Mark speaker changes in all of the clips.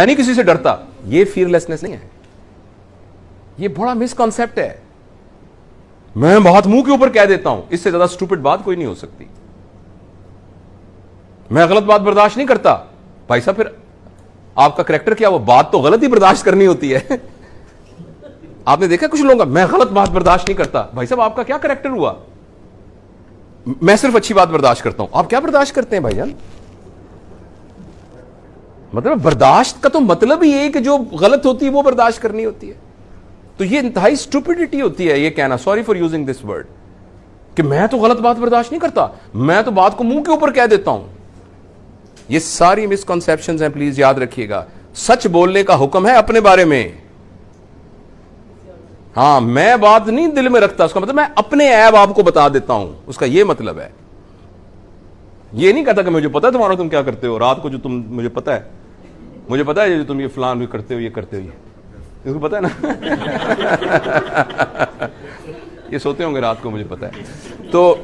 Speaker 1: میں نہیں کسی سے ڈرتا. یہ فیئر لیسنس نہیں ہے, یہ بڑا مس کانسیپٹ ہے. میں بات منہ کے اوپر کہہ دیتا ہوں, اس سے زیادہ اسٹوپڈ بات کوئی نہیں ہو سکتی. میں غلط بات برداشت نہیں کرتا. بھائی صاحب پھر آپ کا کریکٹر کیا, وہ بات تو غلط ہی برداشت کرنی ہوتی ہے. آپ نے دیکھا کچھ لوگوں کا, میں غلط بات برداشت نہیں کرتا. بھائی صاحب آپ کا کیا کریکٹر ہوا؟ میں صرف اچھی بات برداشت کرتا ہوں. آپ کیا برداشت کرتے ہیں بھائی جان؟ مطلب برداشت کا تو مطلب ہی ہے کہ جو غلط ہوتی ہے وہ برداشت کرنی ہوتی ہے. تو یہ انتہائی اسٹوپڈیٹی ہوتی ہے یہ کہنا, sorry for using this word, کہ میں تو غلط بات برداشت نہیں کرتا, میں تو بات کو منہ کے اوپر کہہ دیتا ہوں. یہ ساری مسکنسیپشنز ہیں, پلیز یاد رکھیے گا. سچ بولنے کا حکم ہے اپنے بارے میں. ہاں, میں بات نہیں دل میں رکھتا, اس کا مطلب میں اپنے عیب آپ کو بتا دیتا ہوں, اس کا یہ مطلب ہے. یہ نہیں کہتا کہ مجھے پتا ہے تمہارا تم کیا کرتے ہو رات کو, جو تم مجھے پتا ہے, مجھے پتا ہے جو تم یہ فلان کرتے ہو, یہ کرتے ہو, یہ اس کو پتا ہے نا. یہ سوتے ہوں گے رات کو, مجھے پتا ہے. تو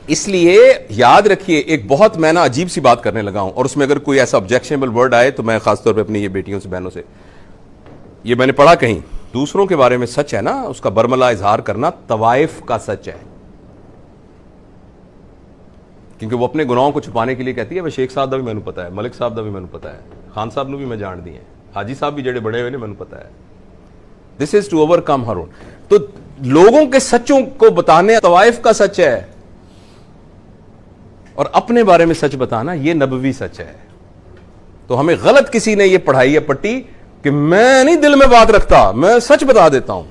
Speaker 1: اس لیے یاد رکھیے, ایک بہت میں نا عجیب سی بات کرنے لگا ہوں, اور اس میں اگر کوئی ایسا آبجیکشنیبل ورڈ آئے تو میں خاص طور پہ اپنی یہ بیٹیوں سے, بہنوں سے, یہ میں نے پڑھا کہیں, دوسروں کے بارے میں سچ ہے نا, اس کا برملا اظہار کرنا طوائف کا سچ ہے. کیونکہ وہ اپنے گناہوں کو چھپانے کے لیے کہتی ہے وہ شیخ صاحب دا بھی میں نے پتا ہے, ملک صاحب دا بھی میں نے پتا ہے, خان صاحب نے بھی میں جان دی ہیں, حاجی صاحب بھی جڑے بڑے ہوئے نے میں نے پتا ہے. دس از ٹو اوور کم ہر اون. تو لوگوں کے سچوں کو بتانے طوائف کا سچ ہے, اور اپنے بارے میں سچ بتانا یہ نبوی سچ ہے. تو ہمیں غلط کسی نے یہ پڑھائی ہے پٹی کہ میں نہیں دل میں بات رکھتا, میں سچ بتا دیتا ہوں.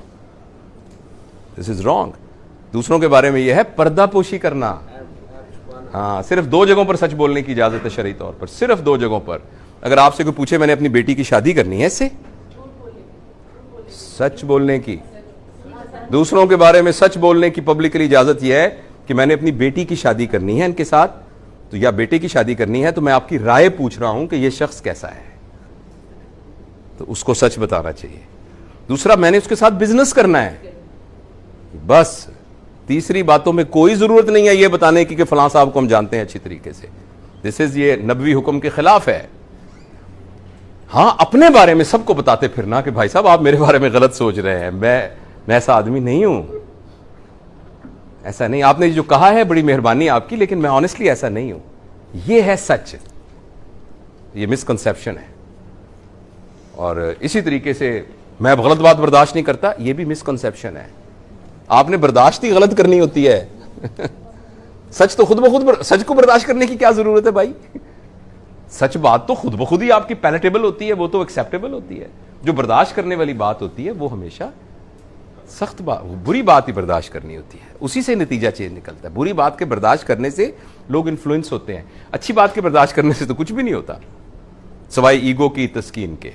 Speaker 1: دس از رانگ. دوسروں کے بارے میں یہ ہے پردہ پوشی کرنا. ہاں, صرف 2 جگہوں پر سچ بولنے کی اجازت ہے شرعی طور پر, صرف 2 جگہوں پر. اگر آپ سے کوئی پوچھے میں نے اپنی بیٹی کی شادی کرنی ہے, اس سے سچ بولنے کی, دوسروں کے بارے میں سچ بولنے کی پبلکلی اجازت یہ ہے کہ میں نے اپنی بیٹی کی شادی کرنی ہے ان کے ساتھ, تو یا بیٹے کی شادی کرنی ہے, تو میں آپ کی رائے پوچھ رہا ہوں کہ یہ شخص کیسا ہے, تو اس کو سچ بتانا چاہیے. دوسرا, میں نے اس کے ساتھ بزنس کرنا ہے, بس. تیسری باتوں میں کوئی ضرورت نہیں ہے یہ بتانے کی کہ فلاں صاحب کو ہم جانتے ہیں اچھی طریقے سے. دس از, یہ نبوی حکم کے خلاف ہے. ہاں, اپنے بارے میں سب کو بتاتے پھرنا کہ بھائی صاحب آپ میرے بارے میں غلط سوچ رہے ہیں, میں ایسا آدمی نہیں ہوں, ایسا نہیں. آپ نے جو کہا ہے بڑی مہربانی آپ کی, لیکن میں آنیسٹلی ایسا نہیں ہوں. یہ ہے سچ, یہ مسکنسیپشن ہے. اور اسی طریقے سے میں اب غلط بات برداشت نہیں کرتا, یہ بھی مسکنسیپشن ہے. آپ نے برداشت ہی غلط کرنی ہوتی ہے. سچ تو خود بخود, سچ کو برداشت کرنے کی کیا ضرورت ہے بھائی؟ سچ بات تو خود بخود ہی آپ کی پیلیٹیبل ہوتی ہے, وہ تو ایکسیپٹیبل ہوتی ہے. جو برداشت کرنے والی بات ہوتی ہے وہ ہمیشہ سخت بات, بری بات ہی برداشت کرنی ہوتی ہے, اسی سے نتیجہ چینج نکلتا ہے. بری بات کے برداشت کرنے سے لوگ انفلوئنس ہوتے ہیں, اچھی بات کے برداشت کرنے سے تو کچھ بھی نہیں ہوتا سوائے ایگو کی تسکین کے.